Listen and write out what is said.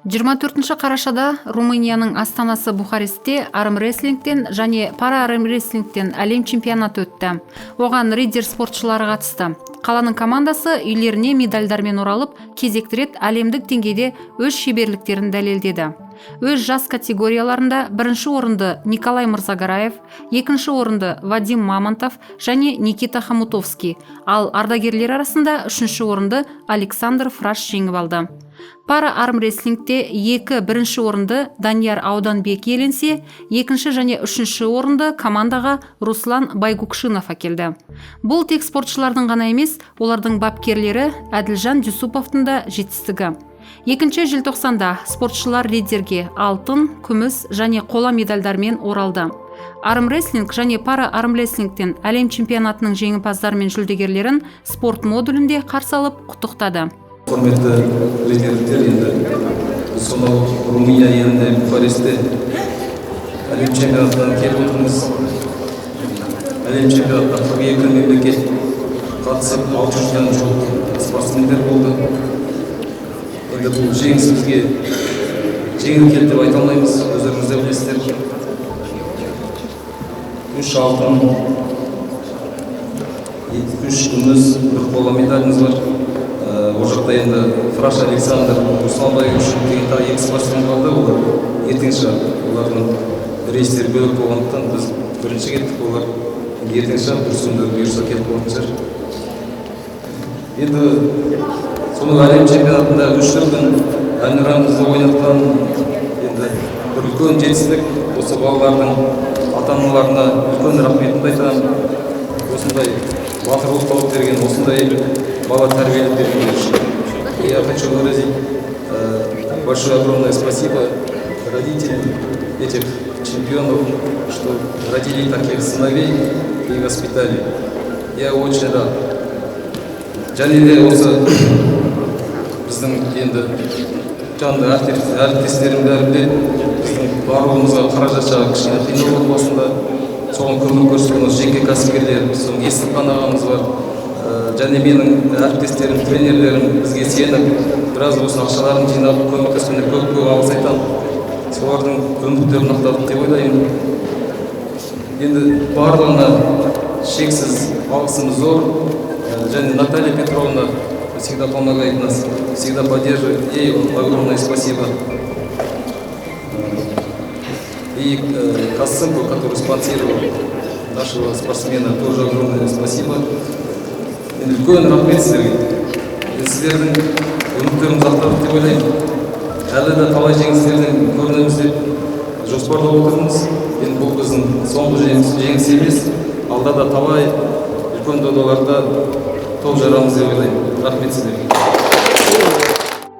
24 карашада Румынияның астанасы Бухарестте армрестлингтен және пара армрестлингтен әлем чемпионаты өтті. Оған ридер спортшылары қатысты. Қаланың командасы үйлеріне медальдармен оралып, кезекті рет әлемдік деңгейде өз шеберліктерін дәлелдеді. Өз жас категорияларында бірінші орынды Николай Мырзагараев, екінші орынды Вадим Мамонтов және Никита Хомутовский, ал ардагерлер арасында үшінші орынды Александр Фраш жеңіп алды. Пара армрестлингте бірінші орынды Данияр Ауданбек иеленсе, екінші және үшінші орынды командаға Руслан Байгукшинов әкелді. Бұл тек спортшылардың ғана емес, олардың бапкерлері Әділжан Дюсуповтың да жетістігі. 2 желтоқсанда спортшылар ридерге алтын, күміс және қола медальдармен оралды. Армрестлинг және пара армрестлингтен әлем чемпионатының жеңімпаздары мен жүлдегерлерін спорт модулінде қарсы алып құттықтады. Құрметті лидерлер, енді сонау Румыния елінде Бухарестте әлем чемпионатынан келіп отырмыз. Әлем чемпионатына 42 мемлекет қатысып, 600-ден жуық спортсмендер болды. Енді бұл жеңіс бізге жеңіл келді деп айта алмаймыз, өздеріңіз де білесіздер. 3 алтын, 3 күміс, 1 қола медаліміз бар. Ол жақта енді Фраш Александр, Руслан Байгукшин деген тағы 2 спортсмен қалды. Олар ертең шығады. Олардың рейстері бөлек болғандықтан біз бірінші кеттік, олар ертең шығады, бүрсіңді бұйырса кетіп болатын шығар. Енді соның әлем чемпионатында 3 күн әнұранымызды ойнатқан енді бір үлкен жетістік. Осы балалардың ата-аналарына үлкен рахметімді айтамын. Осындай батырлық тауып берген, осындай бала тәрбиелеп берген үшін. Я хочу выразить большое огромное спасибо родителям этих чемпионов, что родили таких сыновей и воспитали. Я очень рад. Және де осы біздің енді жанды әріптестерім бәрінде біздің барлығымызға қаражат жағы кішкене қиындау болды басында. Соған көмек көрсеткен жеке кәсіпкерлер, соның Естіқан ағамыз бар. Және менің әріптестерім, тренерлерім бізге сеніп, біраз осы ақшаларын жинап, көмектескенде көп алғыс айтамын. Солардың үміттерін ақтадық деп ойлаймын. Енді барлығына шексіз алғысым зор. Және Наталья Петровна всегда помогает нас, всегда поддерживает. Ей огромное спасибо. И Касымку, который спонсировал нашего спортсмена, тоже огромное спасибо. Үлкен рахмет сіздерге. Сіздердің үміттерін сақтадық деп ойлаймын. Әлі де талай жеңістерден көрінеміз деп жоспарлап отырмыз. Енді бұл біздің соңғы жеңіс емес, алда да талай үлкен додаларда топ жарамыз деп ойлаймын. Рахмет сіздерге.